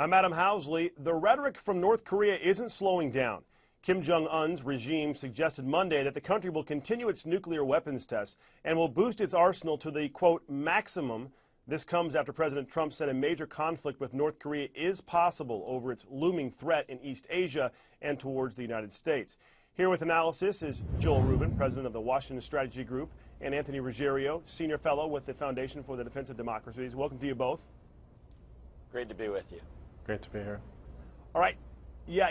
I'm Adam Housley. The rhetoric from North Korea isn't slowing down. Kim Jong-un's regime suggested Monday that the country will continue its nuclear weapons tests and will boost its arsenal to the, quote, maximum. This comes after President Trump said a major conflict with North Korea is possible over its looming threat in East Asia and towards the United States. Here with analysis is Joel Rubin, president of the Washington Strategy Group, and Anthony Ruggiero, senior fellow with the Foundation for the Defense of Democracies. Welcome to you both. Great to be with you. Great to be here. All right. Yeah,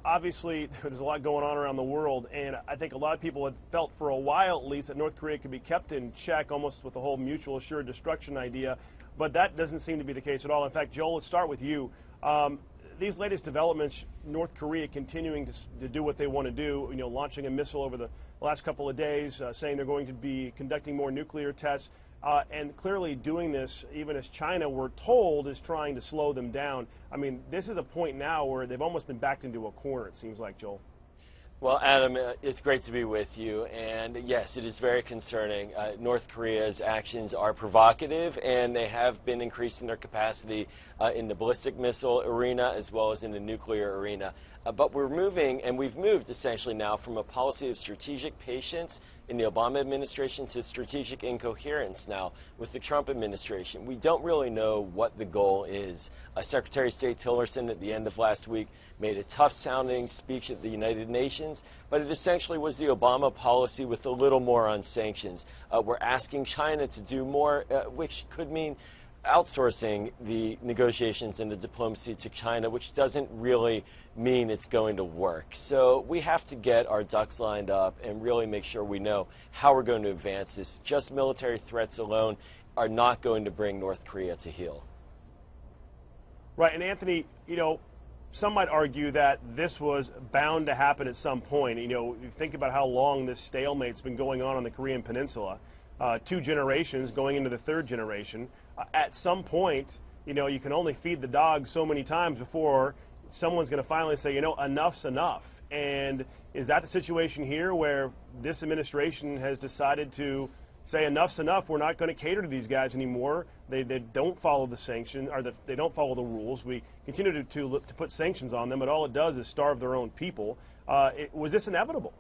obviously there's a lot going on around the world, and I think a lot of people had felt for a while at least that North Korea could be kept in check almost with the whole mutual assured destruction idea, but that doesn't seem to be the case at all. In fact, Joel, let's start with you. These latest developments, North Korea continuing to do what they want to do, launching a missile over the last couple of days, saying they're going to be conducting more nuclear tests, and clearly doing this, even as China, we're told, is trying to slow them down. I mean, this is a point now where they've almost been backed into a corner, it seems like, Joel. Well, Adam, it's great to be with you, and yes, it is very concerning. North Korea's actions are provocative, and they have been increasing their capacity in the ballistic missile arena as well as in the nuclear arena. But we're moving, and we've moved essentially now from a policy of strategic patience in the Obama administration to strategic incoherence now with the Trump administration. We don't really know what the goal is. Secretary of State Tillerson at the end of last week made a tough-sounding speech at the United Nations, but it essentially was the Obama policy with a little more on sanctions. We're asking China to do more, which could mean outsourcing the negotiations and the diplomacy to China, which doesn't really mean it's going to work. So we have to get our ducks lined up and really make sure we know how we're going to advance this. Just military threats alone are not going to bring North Korea to heel. Right, and Anthony, some might argue that this was bound to happen at some point. You think about how long this stalemate's been going on the Korean Peninsula. 2 generations going into the 3rd generation. At some point, you can only feed the dog so many times before someone's going to finally say, enough's enough. And is that the situation here where this administration has decided to say enough's enough, we're not going to cater to these guys anymore, they don't follow the sanction, or they don't follow the rules, we continue to put sanctions on them, but all it does is starve their own people. Was this inevitable?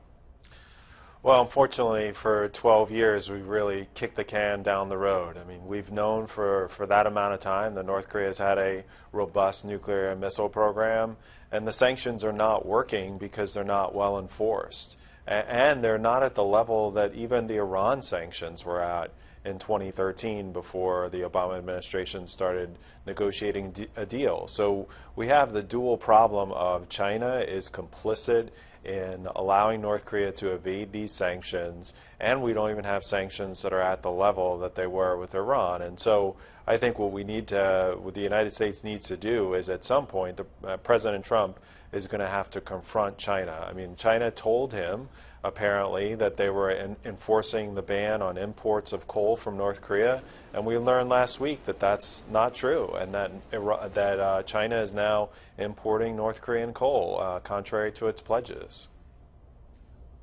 Well, unfortunately, for 12 years, we've really kicked the can down the road. I mean, we've known for that amount of time that North Korea has had a robust nuclear and missile program, and the sanctions are not working because they're not well enforced. And they're not at the level that even the Iran sanctions were at in 2013 before the Obama administration started negotiating a deal. So we have the dual problem of China is complicit in allowing North Korea to evade these sanctions, and we don't even have sanctions that are at the level that they were with Iran. And so I think what the United States needs to do is at some point, President Trump is going to have to confront China. I mean, China told him apparently that they were enforcing the ban on imports of coal from North Korea, and we learned last week that that's not true, and that China is now importing North Korean coal, contrary to its pledges.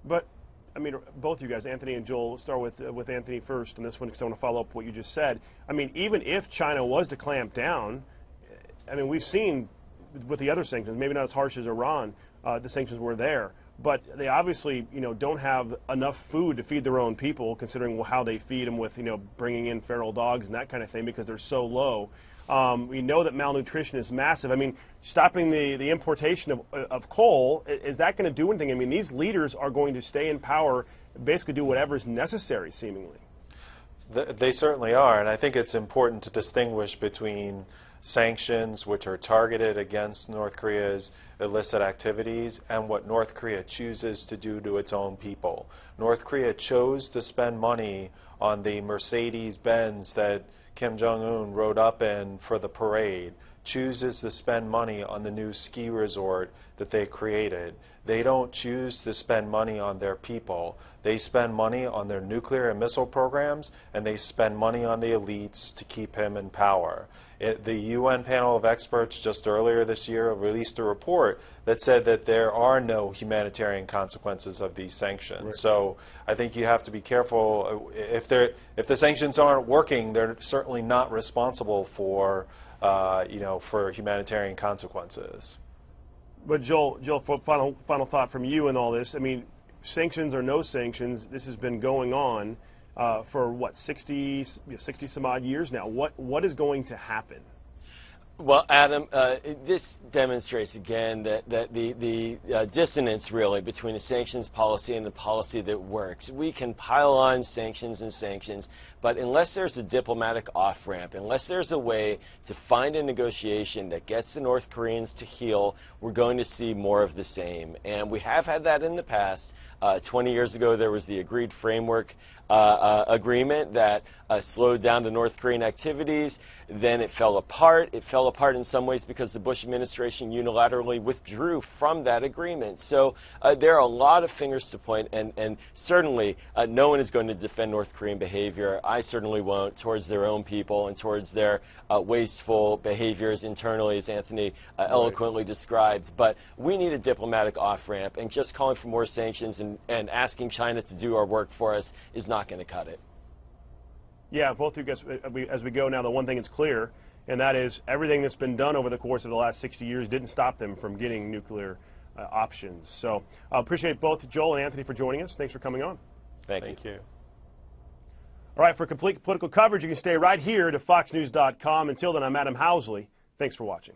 But, I mean, both you guys, Anthony and Joel, we'll start with Anthony first on this one because I want to follow up what you just said. I mean, even if China was to clamp down, I mean, we've seen with the other sanctions, maybe not as harsh as Iran, the sanctions were there. But they obviously, don't have enough food to feed their own people, considering how they feed them with, bringing in feral dogs and that kind of thing because they're so low. We know that malnutrition is massive. I mean, stopping the importation of coal, is that going to do anything? I mean, these leaders are going to stay in power, basically do whatever is necessary, seemingly. They certainly are, and I think it's important to distinguish between sanctions which are targeted against North Korea's illicit activities and what North Korea chooses to do to its own people. North Korea chose to spend money on the Mercedes-Benz that Kim Jong-un rode up in for the parade, chooses to spend money on the new ski resort that they created. They don't choose to spend money on their people. They spend money on their nuclear and missile programs, and they spend money on the elites to keep him in power. The UN panel of experts just earlier this year released a report that said that there are no humanitarian consequences of these sanctions. Right. So I think you have to be careful. If the sanctions aren't working, they're certainly not responsible for for humanitarian consequences. But Joel, final thought from you in all this. I mean, sanctions or no sanctions, this has been going on for what, 60 some odd years now. What is going to happen? Well, Adam, this demonstrates again that the dissonance really between a sanctions policy and the policy that works. We can pile on sanctions and sanctions, but unless there's a diplomatic off-ramp, unless there's a way to find a negotiation that gets the North Koreans to heel, we're going to see more of the same. And we have had that in the past. 20 years ago, there was the agreed framework agreement that slowed down the North Korean activities. Then it fell apart. It fell apart in some ways because the Bush administration unilaterally withdrew from that agreement. So there are a lot of fingers to point, and certainly no one is going to defend North Korean behavior. I certainly won't, towards their own people and towards their wasteful behaviors internally, as Anthony eloquently described. But we need a diplomatic off-ramp, and just calling for more sanctions and asking China to do our work for us is not going to cut it. Yeah, both of you guys, as we go now, the one thing that's clear, and that is everything that's been done over the course of the last 60 years didn't stop them from getting nuclear options. So I appreciate both Joel and Anthony for joining us. Thanks for coming on. Thank you. All right, for complete political coverage, you can stay right here to foxnews.com. Until then, I'm Adam Housley. Thanks for watching.